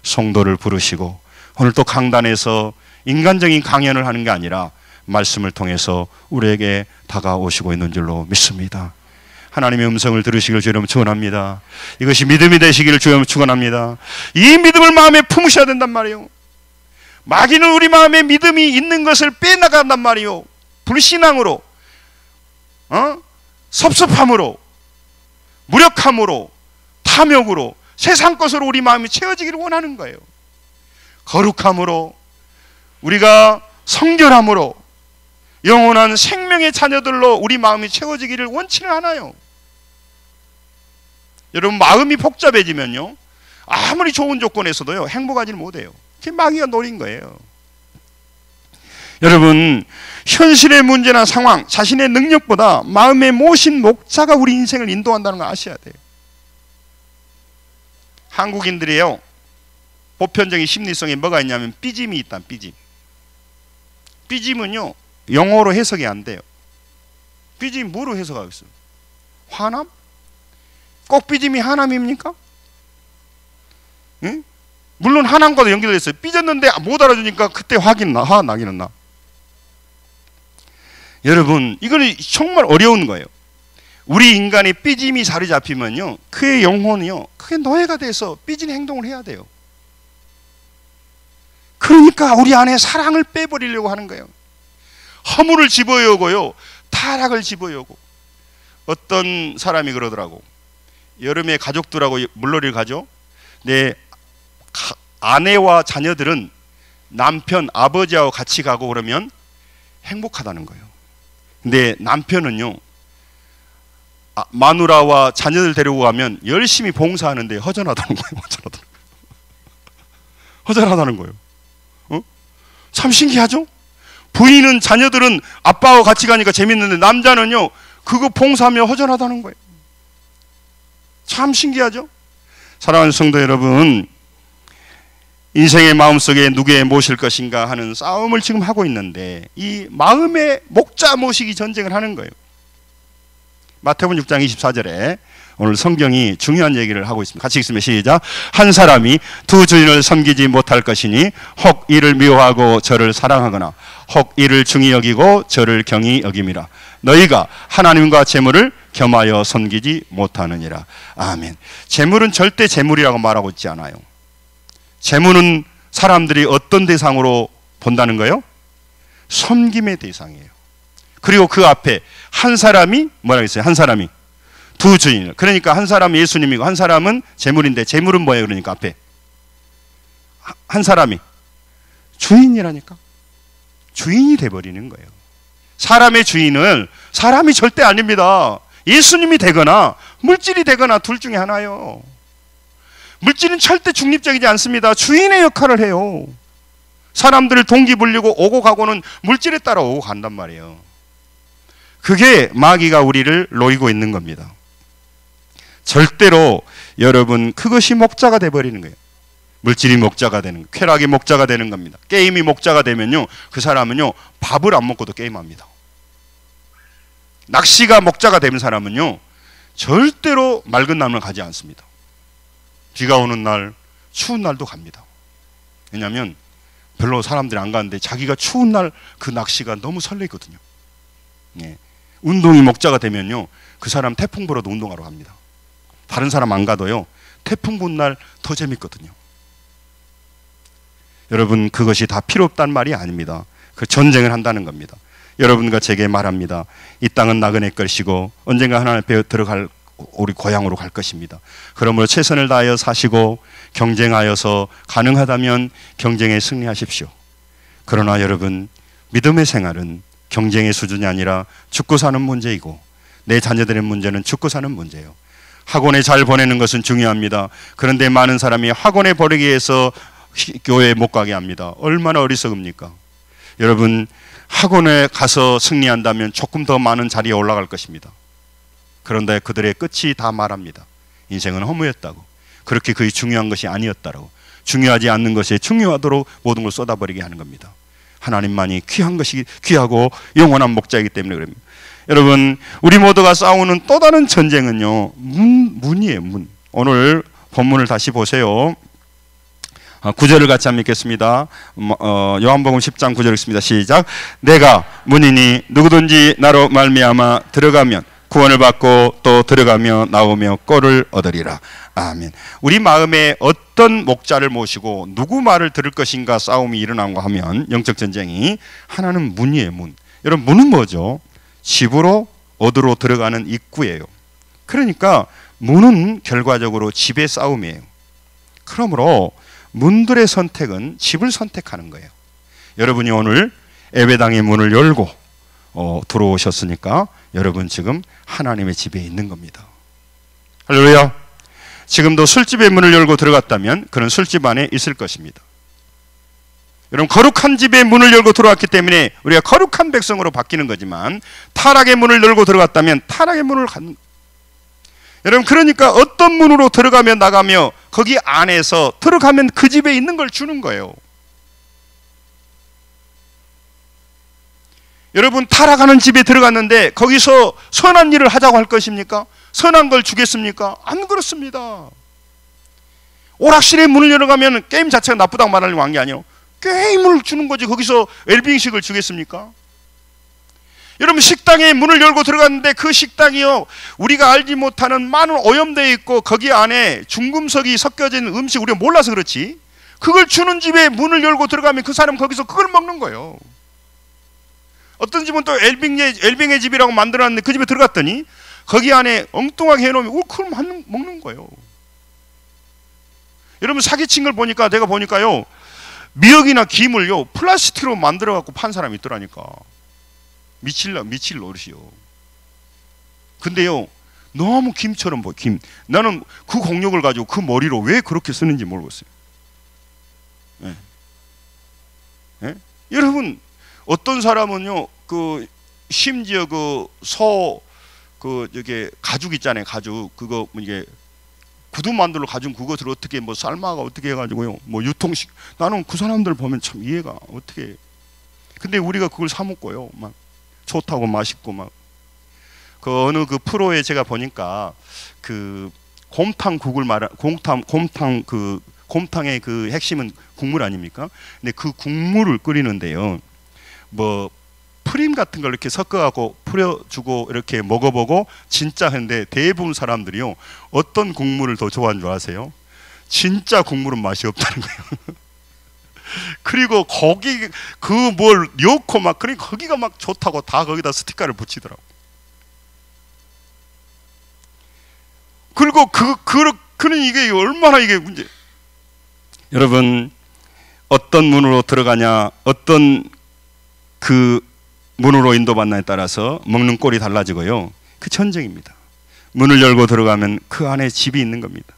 성도를 부르시고 오늘 또 강단에서 인간적인 강연을 하는 게 아니라 말씀을 통해서 우리에게 다가오시고 있는 줄로 믿습니다. 하나님의 음성을 들으시길 주여 축원합니다. 이것이 믿음이 되시기를 주여 축원합니다. 이 믿음을 마음에 품으셔야 된단 말이에요. 마귀는 우리 마음에 믿음이 있는 것을 빼나간단 말이에요. 불신앙으로, 섭섭함으로, 무력함으로, 탐욕으로, 세상 것으로 우리 마음이 채워지기를 원하는 거예요. 거룩함으로, 우리가 성결함으로, 영원한 생명의 자녀들로 우리 마음이 채워지기를 원치는 않아요. 여러분, 마음이 복잡해지면요, 아무리 좋은 조건에서도요 행복하지는 못해요. 그게 마귀가 노린 거예요. 여러분, 현실의 문제나 상황, 자신의 능력보다 마음에 모신 목자가 우리 인생을 인도한다는 걸 아셔야 돼요. 한국인들이요, 보편적인 심리성에 뭐가 있냐면 삐짐이 있다. 삐짐은요 영어로 해석이 안 돼요. 삐짐이 뭐로 해석하겠어요? 화남? 꼭 삐짐이 하남입니까? 응? 물론 하남과도 연결됐어요. 삐졌는데 못 알아주니까 그때 화 나기는 나. 여러분, 이거는 정말 어려운 거예요. 우리 인간의 삐짐이 자리 잡히면요, 그의 영혼이요, 그게 노예가 돼서 삐진 행동을 해야 돼요. 그러니까 우리 안에 사랑을 빼버리려고 하는 거예요. 허물을 집어여오고요, 타락을 집어여오고. 어떤 사람이 그러더라고. 여름에 가족들하고 물놀이를 가죠. 내 아내와 자녀들은 남편, 아버지하고 같이 가고 그러면 행복하다는 거예요. 근데 남편은요, 마누라와 자녀들 데리고 가면 열심히 봉사하는데 허전하다는 거예요. 허전하다는 거예요. 참 신기하죠? 부인은, 자녀들은 아빠와 같이 가니까 재밌는데 남자는요, 그거 봉사하며 허전하다는 거예요. 참 신기하죠? 사랑하는 성도 여러분, 인생의 마음속에 누구에 모실 것인가 하는 싸움을 지금 하고 있는데 이 마음의 목자 모시기 전쟁을 하는 거예요. 마태복음 6장 24절에 오늘 성경이 중요한 얘기를 하고 있습니다. 같이 읽으면 시작. 한 사람이 두 주인을 섬기지 못할 것이니 혹 이를 미워하고 저를 사랑하거나 혹 이를 중히 여기고 저를 경히 여김이라. 너희가 하나님과 재물을 겸하여 섬기지 못하느니라. 아멘. 재물은 절대 재물이라고 말하고 있지 않아요. 재물은 사람들이 어떤 대상으로 본다는 거예요? 섬김의 대상이에요. 그리고 그 앞에 한 사람이 뭐라고 했어요? 한 사람이 두 주인을. 그러니까 한 사람은 예수님이고 한 사람은 재물인데, 재물은 뭐예요? 그러니까 앞에 한 사람이 주인이라니까. 주인이 돼버리는 거예요. 사람의 주인은 사람이 절대 아닙니다. 예수님이 되거나 물질이 되거나 둘 중에 하나요. 물질은 절대 중립적이지 않습니다. 주인의 역할을 해요. 사람들을 동기 불리고 오고 가고는 물질에 따라 오고 간단 말이에요. 그게 마귀가 우리를 놓이고 있는 겁니다. 절대로 여러분, 그것이 목자가 돼버리는 거예요. 물질이 목자가 되는 거예요. 쾌락이 목자가 되는 겁니다. 게임이 목자가 되면요, 그 사람은요 밥을 안 먹고도 게임합니다. 낚시가 목자가 되는 사람은요 절대로 맑은 나무를 가지 않습니다. 비가 오는 날, 추운 날도 갑니다. 왜냐하면 별로 사람들이 안 가는데 자기가 추운 날 그 낚시가 너무 설레거든요. 예. 운동이 목자가 되면요, 그 사람 태풍 불어도 운동하러 갑니다. 다른 사람 안 가도요, 태풍 분 날 더 재밌거든요. 여러분, 그것이 다 필요 없다는 말이 아닙니다. 그 전쟁을 한다는 겁니다. 여러분과 제게 말합니다. 이 땅은 나그네 것이고 언젠가 하나님 앞에 들어갈 우리 고향으로 갈 것입니다. 그러므로 최선을 다하여 사시고 경쟁하여서 가능하다면 경쟁에 승리하십시오. 그러나 여러분, 믿음의 생활은 경쟁의 수준이 아니라 죽고 사는 문제이고 내 자녀들의 문제는 죽고 사는 문제예요. 학원에 잘 보내는 것은 중요합니다. 그런데 많은 사람이 학원에 보내기 위해서 교회에 못 가게 합니다. 얼마나 어리석습니까? 여러분, 학원에 가서 승리한다면 조금 더 많은 자리에 올라갈 것입니다. 그런데 그들의 끝이 다 말합니다. 인생은 허무였다고. 그렇게 그게 중요한 것이 아니었다라고. 중요하지 않는 것에 중요하도록 모든 걸 쏟아버리게 하는 겁니다. 하나님만이 귀한 것이 귀하고 영원한 목자이기 때문에 그럽니다. 여러분, 우리 모두가 싸우는 또 다른 전쟁은요, 문이에요. 문. 오늘 본문을 다시 보세요. 9절을 같이 한번 읽겠습니다. 요한복음 10장 9절 읽습니다. 시작. 내가 문이니 누구든지 나로 말미암아 들어가면 구원을 받고 또 들어가며 나오며 꼴을 얻으리라. 아멘. 우리 마음에 어떤 목자를 모시고 누구 말을 들을 것인가 싸움이 일어난가 하면 영적 전쟁이, 하나는 문이에요. 문. 여러분, 문은 뭐죠? 집으로 어디로 들어가는 입구예요. 그러니까 문은 결과적으로 집의 싸움이에요. 그러므로 문들의 선택은 집을 선택하는 거예요. 여러분이 오늘 예배당의 문을 열고 들어오셨으니까 여러분 지금 하나님의 집에 있는 겁니다. 할렐루야. 지금도 술집의 문을 열고 들어갔다면 그는 술집 안에 있을 것입니다. 여러분, 거룩한 집의 문을 열고 들어왔기 때문에 우리가 거룩한 백성으로 바뀌는 거지만, 타락의 문을 열고 들어갔다면 타락의 문을 갖는 거예요. 여러분, 그러니까 어떤 문으로 들어가며 나가며 거기 안에서 들어가면 그 집에 있는 걸 주는 거예요. 여러분, 타락하는 집에 들어갔는데 거기서 선한 일을 하자고 할 것입니까? 선한 걸 주겠습니까? 안 그렇습니다. 오락실의 문을 열어가면 게임 자체가 나쁘다고 말하려고 한 게 아니에요. 게임을 주는 거지 거기서 웰빙식을 주겠습니까? 여러분, 식당에 문을 열고 들어갔는데 그 식당이요, 우리가 알지 못하는 많은 오염되어 있고 거기 안에 중금속이 섞여져 있는 음식 우리가 몰라서 그렇지, 그걸 주는 집에 문을 열고 들어가면 그 사람은 거기서 그걸 먹는 거예요. 어떤 집은 또 엘빙의 집이라고 만들어놨는데 그 집에 들어갔더니 거기 안에 엉뚱하게 해놓으면 그걸 먹는 거예요. 여러분, 사기친 걸 보니까, 내가 보니까요, 미역이나 김을요 플라스틱으로 만들어 갖고 판 사람이 있더라니까. 미칠 노릇이요. 근데요, 너무 김처럼 보여. 김. 나는 그 공력을 가지고 그 머리로 왜 그렇게 쓰는지 모르겠어요. 예. 예? 여러분, 어떤 사람은요, 심지어 이게 가죽 있잖아요. 가죽. 그거 이게 구두 만들러 가진 그것을 어떻게 삶아가 어떻게 해가지고요, 유통식. 나는 그 사람들 보면 참 이해가 어떻게. 근데 우리가 그걸 사 먹고요, 막 좋다고 맛있고 막. 어느 프로에 제가 보니까 곰탕국을 곰탕의 핵심은 국물 아닙니까? 근데 그 국물을 끓이는데요, 프림 같은 걸 이렇게 섞어갖고 뿌려주고 이렇게 먹어보고 진짜 했는데, 대부분 사람들이요, 어떤 국물을 더 좋아하는 줄 아세요? 진짜 국물은 맛이 없다는 거예요. 그리고 거기 뭘 넣고 막, 그러니까 거기가 막 좋다고 다 거기다 스티커를 붙이더라고. 그리고 그는 이게 얼마나 이게 문제. 여러분, 어떤 문으로 들어가냐, 어떤 문으로 인도받나에 따라서 먹는 꼴이 달라지고요. 그 전쟁입니다. 문을 열고 들어가면 그 안에 집이 있는 겁니다.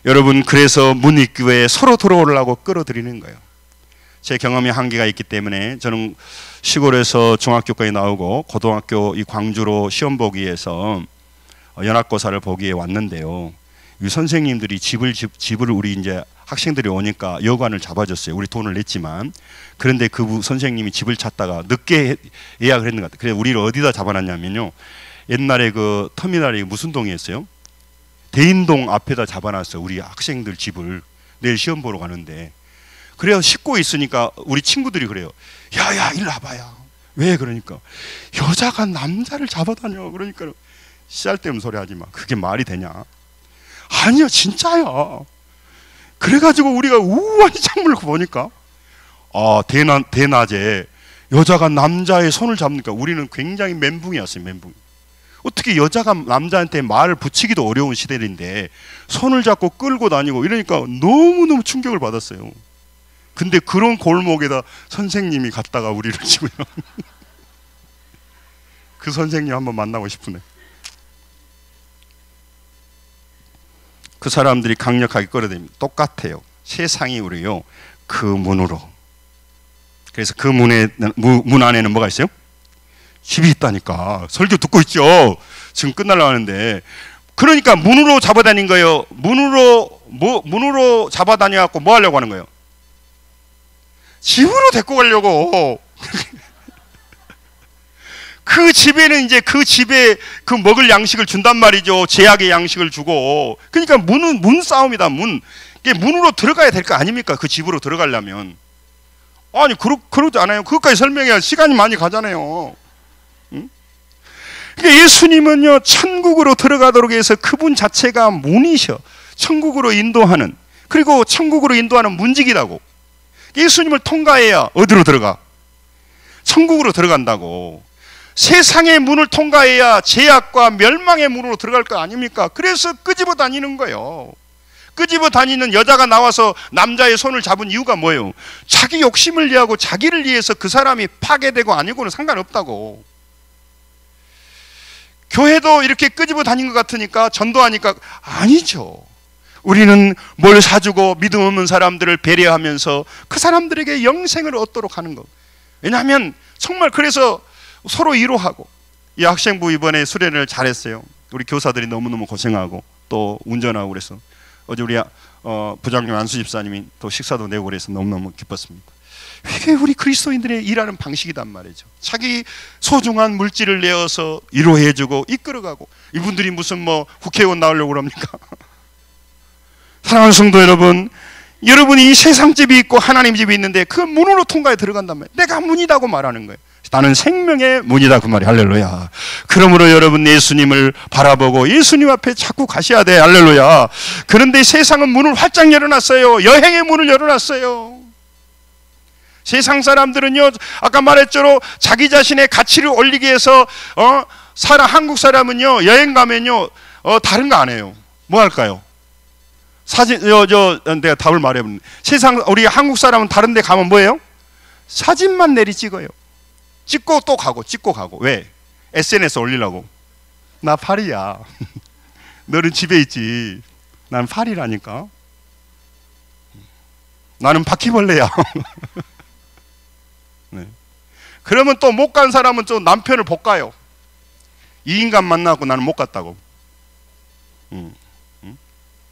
여러분, 그래서 문 입구에 서로 들어오려고 끌어들이는 거예요. 제 경험이 한계가 있기 때문에 저는 시골에서 중학교까지 나오고 고등학교 이 광주로 시험 보기 위해서 연합고사를 보기에 왔는데요. 이 선생님들이 집을 우리 이제 학생들이 오니까 여관을 잡아줬어요. 우리 돈을 냈지만. 그런데 그 선생님이 집을 찾다가 늦게 예약을 했는 것 같아요. 그래서 우리를 어디다 잡아놨냐면요, 옛날에 터미널이 무슨 동이었어요? 대인동 앞에다 잡아놨어요. 우리 학생들 집을. 내일 시험 보러 가는데. 그래서 싣고 있으니까 우리 친구들이 그래요. 야야, 일로 와봐야. 왜? 그러니까 여자가 남자를 잡아다녀. 그러니까 씨알데없는 소리 하지 마. 그게 말이 되냐? 아니야, 진짜야. 그래가지고 우리가 우완히 창문을 보니까 대낮에 여자가 남자의 손을 잡으니까 우리는 굉장히 멘붕이었어요. 멘붕. 어떻게 여자가 남자한테 말을 붙이기도 어려운 시대인데 손을 잡고 끌고 다니고 이러니까 너무너무 충격을 받았어요. 근데 그런 골목에다 선생님이 갔다가 우리를 치고요. 그 선생님 한번 만나고 싶으네. 그 사람들이 강력하게 끌어들입니다. 똑같아요. 세상이 우리요, 그 문으로. 그래서 그 문 안에는 뭐가 있어요? 집이 있다니까. 설교 듣고 있죠. 지금 끝나려고 하는데, 그러니까 문으로 잡아다닌 거예요. 문으로 잡아다녀갖고 뭐 하려고 하는 거예요? 집으로 데리고 가려고. 그 집에는 이제 그 집에 그 먹을 양식을 준단 말이죠. 제약의 양식을 주고. 그러니까 문 싸움이다. 문으로 들어가야 될 거 아닙니까? 그 집으로 들어가려면. 아니, 그러지 않아요. 그것까지 설명해야 시간이 많이 가잖아요. 응? 그러니까 예수님은요, 천국으로 들어가도록 해서 그분 자체가 문이셔. 천국으로 인도하는. 그리고 천국으로 인도하는 문지기라고. 예수님을 통과해야 어디로 들어가? 천국으로 들어간다고. 세상의 문을 통과해야 제약과 멸망의 문으로 들어갈 거 아닙니까? 그래서 끄집어 다니는 거예요. 끄집어 다니는 여자가 나와서 남자의 손을 잡은 이유가 뭐예요? 자기 욕심을 위하고 자기를 위해서 그 사람이 파괴되고 아니고는 상관없다고. 교회도 이렇게 끄집어 다닌 것 같으니까, 전도하니까 아니죠. 우리는 뭘 사주고 믿음 없는 사람들을 배려하면서 그 사람들에게 영생을 얻도록 하는 것. 왜냐하면 정말 그래서 서로 위로하고. 이 학생부 이번에 수련을 잘했어요. 우리 교사들이 너무너무 고생하고 또 운전하고 그래서 어제 우리 부장님 안수 집사님이 또 식사도 내고 그래서 너무너무 기뻤습니다. 이게 우리 그리스도인들의 일하는 방식이단 말이죠. 자기 소중한 물질을 내어서 위로해주고 이끌어가고. 이분들이 무슨 뭐 국회의원 나오려고 그럽니까? 사랑하는 성도 여러분, 여러분이 이 세상 집이 있고 하나님 집이 있는데 그 문으로 통과해 들어간단 말이에요. 내가 문이다고 말하는 거예요. 나는 생명의 문이다, 그 말이. 할렐루야. 그러므로 여러분 예수님을 바라보고 예수님 앞에 자꾸 가셔야 돼. 할렐루야. 그런데 세상은 문을 활짝 열어놨어요. 여행의 문을 열어놨어요. 세상 사람들은요, 아까 말했죠, 자기 자신의 가치를 올리기 위해서 한국 사람은요, 여행 가면요 다른 거 안 해요. 뭐 할까요? 내가 답을 말해보면, 우리 한국 사람은 다른 데 가면 뭐예요? 사진만 내리 찍어요. 찍고 또 가고 찍고 가고. 왜? SNS 올리려고. 나 파리야. 너는 집에 있지. 난 파리라니까. 나는 바퀴벌레야. 네. 그러면 또 못 간 사람은 또 남편을 볶아요. 이 인간 만나고 나는 못 갔다고.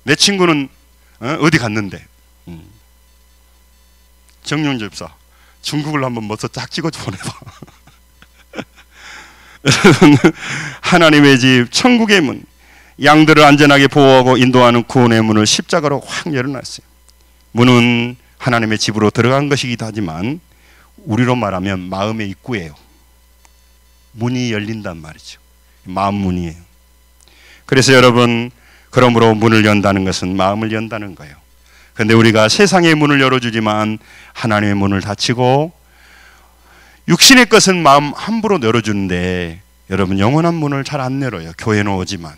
내 친구는 어디 갔는데. 정윤 집사, 중국을 한번 먼저 쫙 찍어줘 보내봐. 여러분, 하나님의 집, 천국의 문, 양들을 안전하게 보호하고 인도하는 구원의 문을 십자가로 확 열어놨어요. 문은 하나님의 집으로 들어간 것이기도 하지만 우리로 말하면 마음의 입구예요. 문이 열린단 말이죠. 마음 문이에요. 그래서 여러분, 그러므로 문을 연다는 것은 마음을 연다는 거예요. 그런데 우리가 세상의 문을 열어주지만 하나님의 문을 닫히고, 육신의 것은 마음 함부로 열어주는데 여러분 영원한 문을 잘 안 열어요. 교회는 오지만.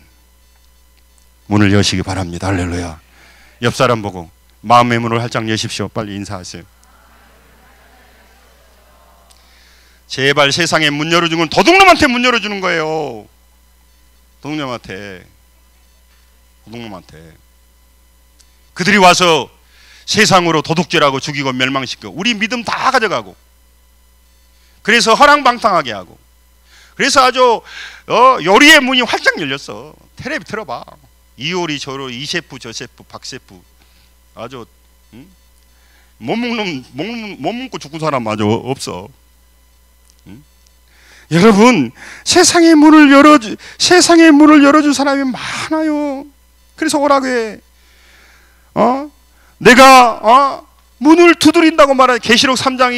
문을 여시기 바랍니다. 할렐루야. 옆 사람 보고 마음의 문을 활짝 여십시오. 빨리 인사하세요. 제발 세상에 문 열어주는 건 도둑놈한테 문 열어주는 거예요. 도둑놈한테. 그들이 와서 세상으로 도둑질하고 죽이고 멸망시켜 우리 믿음 다 가져가고, 그래서 허랑방탕하게 하고, 그래서 아주 요리의 문이 활짝 열렸어. 텔레비 틀어봐. 이효리 저효리, 이 셰프 저 셰프 박 셰프, 아주 못 먹고 죽은 사람 아주 없어. 여러분, 세상의 문을 열어준 사람이 많아요. 그래서 오라고 해. 내가 문을 두드린다고 말하는 계시록 3장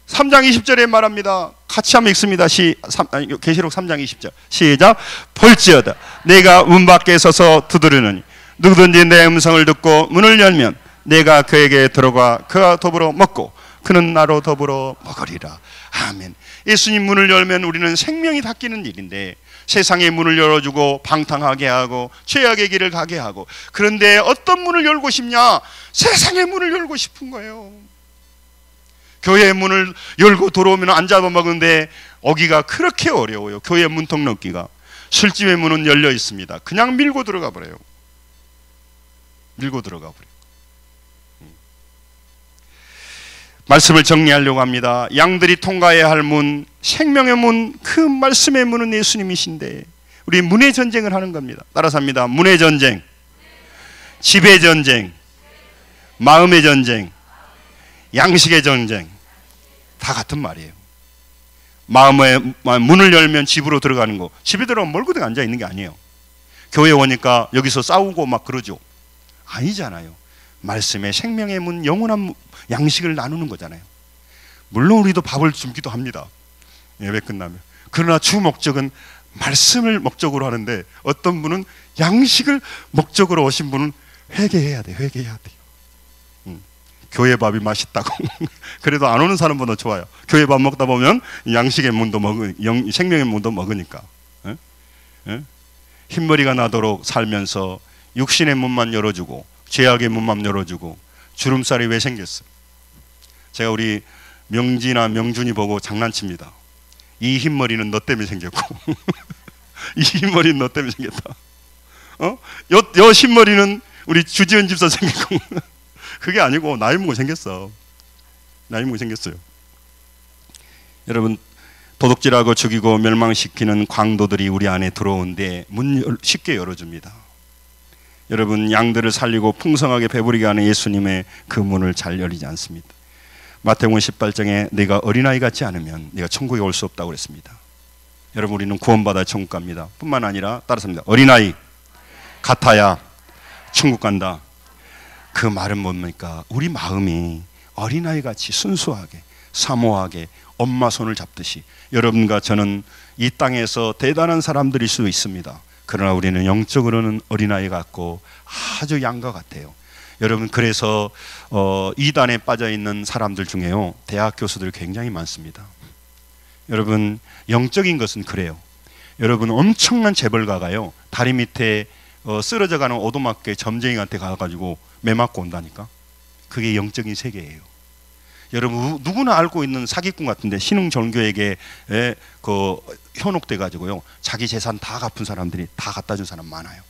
20절에 말합니다. 같이 한번 읽습니다. 계시록 3장 20절 시작. 볼지어다 내가 문 밖에 서서 두드리느니 누구든지 내 음성을 듣고 문을 열면 내가 그에게 들어가 그와 더불어 먹고 그는 나로 더불어 먹으리라. 아멘. 예수님 문을 열면 우리는 생명이 바뀌는 일인데, 세상의 문을 열어주고 방탕하게 하고 죄악의 길을 가게 하고, 그런데 어떤 문을 열고 싶냐? 세상의 문을 열고 싶은 거예요. 교회의 문을 열고 들어오면 안 잡아먹는데 오기가 그렇게 어려워요. 교회 문턱 넘기가. 술집의 문은 열려 있습니다. 그냥 밀고 들어가 버려요. 말씀을 정리하려고 합니다. 양들이 통과해야 할 문, 생명의 문, 그 말씀의 문은 예수님이신데 우리 문의 전쟁을 하는 겁니다. 따라서 합니다. 문의 전쟁, 지배 전쟁, 마음의 전쟁, 양식의 전쟁, 다 같은 말이에요. 마음의 문을 열면 집으로 들어가는 거, 집에 들어가면 멀고덩이 앉아 있는 게 아니에요. 교회 오니까 여기서 싸우고 막 그러죠. 아니잖아요. 말씀의 생명의 문, 영원한 양식을 나누는 거잖아요. 물론 우리도 밥을 줍기도 합니다. 예배 끝나면. 그러나 주 목적은 말씀을 목적으로 하는데, 어떤 분은 양식을 목적으로 오신 분은 회개해야 돼. 회개해야 돼요. 교회 밥이 맛있다고. 그래도 안 오는 사람보다 좋아요. 교회 밥 먹다 보면 양식의 문도 생명의 문도 먹으니까. 흰머리가 나도록 살면서 육신의 문만 열어주고 죄악의 문만 열어주고 주름살이 왜 생겼어요? 제가 우리 명지나 명준이 보고 장난칩니다. 이 흰머리는 너 때문에 생겼고 이 흰머리는 너 때문에 생겼다. 요 흰머리는 우리 주지연 집사 생겼고 그게 아니고 나이 먹고 생겼어. 나이 먹고 생겼어요. 여러분, 도둑질하고 죽이고 멸망시키는 광도들이 우리 안에 들어오는데 문 쉽게 열어줍니다. 여러분, 양들을 살리고 풍성하게 배부리게 하는 예수님의 그 문을 잘 열리지 않습니다. 마태복음 18장에 네가 어린아이 같지 않으면 네가 천국에 올 수 없다고 그랬습니다. 여러분, 우리는 구원받아 천국 갑니다. 뿐만 아니라 따라서입니다. 어린아이 같아야 천국 간다. 그 말은 뭡니까? 우리 마음이 어린아이 같이 순수하게 사모하게 엄마 손을 잡듯이, 여러분과 저는 이 땅에서 대단한 사람들일 수 있습니다. 그러나 우리는 영적으로는 어린아이 같고 아주 양과 같아요. 여러분, 그래서 이단에 빠져있는 사람들 중에요, 대학 교수들이 굉장히 많습니다. 여러분, 영적인 것은 그래요. 여러분, 엄청난 재벌가가요, 다리 밑에 쓰러져가는 오두막에 점쟁이한테 가가지고 매 맞고 온다니까. 그게 영적인 세계예요. 여러분, 누구나 알고 있는 사기꾼 같은데 신흥종교에게 현혹돼 가지고요, 자기 재산 다 갚은 사람들이 다 갖다 준 사람 많아요.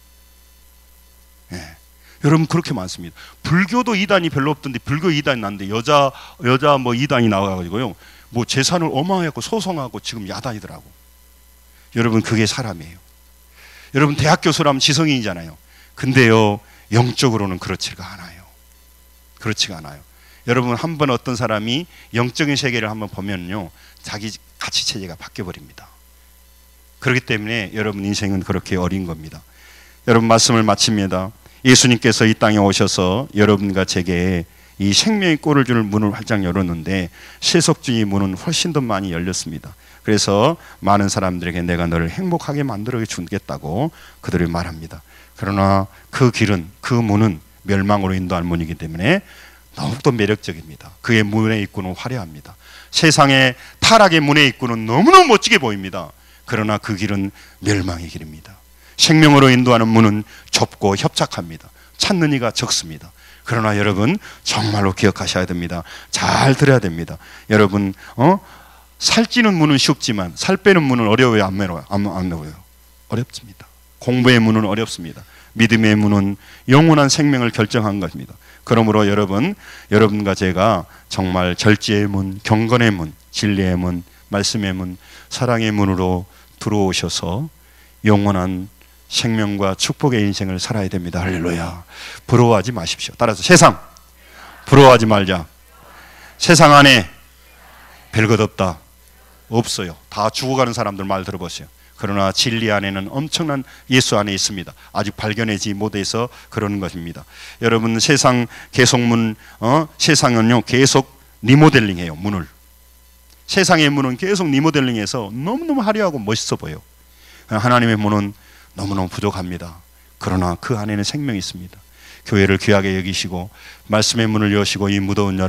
예. 여러분, 그렇게 많습니다. 불교도 이단이 별로 없던데 불교 이단이 났는데 여자 뭐 이단이 나와가지고요, 뭐 재산을 어마어마하고 소송하고 지금 야단이더라고. 여러분, 그게 사람이에요. 여러분, 대학 교수라면 지성인이잖아요. 근데요, 영적으로는 그렇지가 않아요. 그렇지가 않아요. 여러분, 한번 어떤 사람이 영적인 세계를 한번 보면요, 자기 가치 체제가 바뀌어 버립니다. 그렇기 때문에 여러분, 인생은 그렇게 어린 겁니다. 여러분, 말씀을 마칩니다. 예수님께서 이 땅에 오셔서 여러분과 제게 이 생명의 꼴을 줄 문을 활짝 열었는데 세속주의 문은 훨씬 더 많이 열렸습니다. 그래서 많은 사람들에게 내가 너를 행복하게 만들어 주겠다고 그들이 말합니다. 그러나 그 길은, 그 문은 멸망으로 인도할 문이기 때문에 더욱더 매력적입니다. 그의 문의 입구는 화려합니다. 세상의 타락의 문의 입구는 너무너무 멋지게 보입니다. 그러나 그 길은 멸망의 길입니다. 생명으로 인도하는 문은 좁고 협착합니다. 찾는 이가 적습니다. 그러나 여러분, 정말로 기억하셔야 됩니다. 잘 들어야 됩니다. 여러분, 살찌는 문은 쉽지만 살 빼는 문은 어려워요? 안 어려워요? 어렵습니다. 공부의 문은 어렵습니다. 믿음의 문은 영원한 생명을 결정한 것입니다. 그러므로 여러분과 제가 정말 절제의 문, 경건의 문, 진리의 문, 말씀의 문, 사랑의 문으로 들어오셔서 영원한 생명과 축복의 인생을 살아야 됩니다. 할렐루야. 부러워하지 마십시오. 따라서 세상 부러워하지 말자. 세상 안에 별것 없다. 없어요. 다 죽어가는 사람들 말 들어보세요. 그러나 진리 안에는 엄청난 예수 안에 있습니다. 아직 발견하지 못해서 그러는 것입니다. 여러분, 세상 계속문, 세상은요 계속 리모델링해요. 문을. 세상의 문은 계속 리모델링해서 너무너무 화려하고 멋있어 보여요. 하나님의 문은 너무너무 부족합니다. 그러나 그 안에는 생명이 있습니다. 교회를 귀하게 여기시고 말씀의 문을 여시고 이 무더운 여름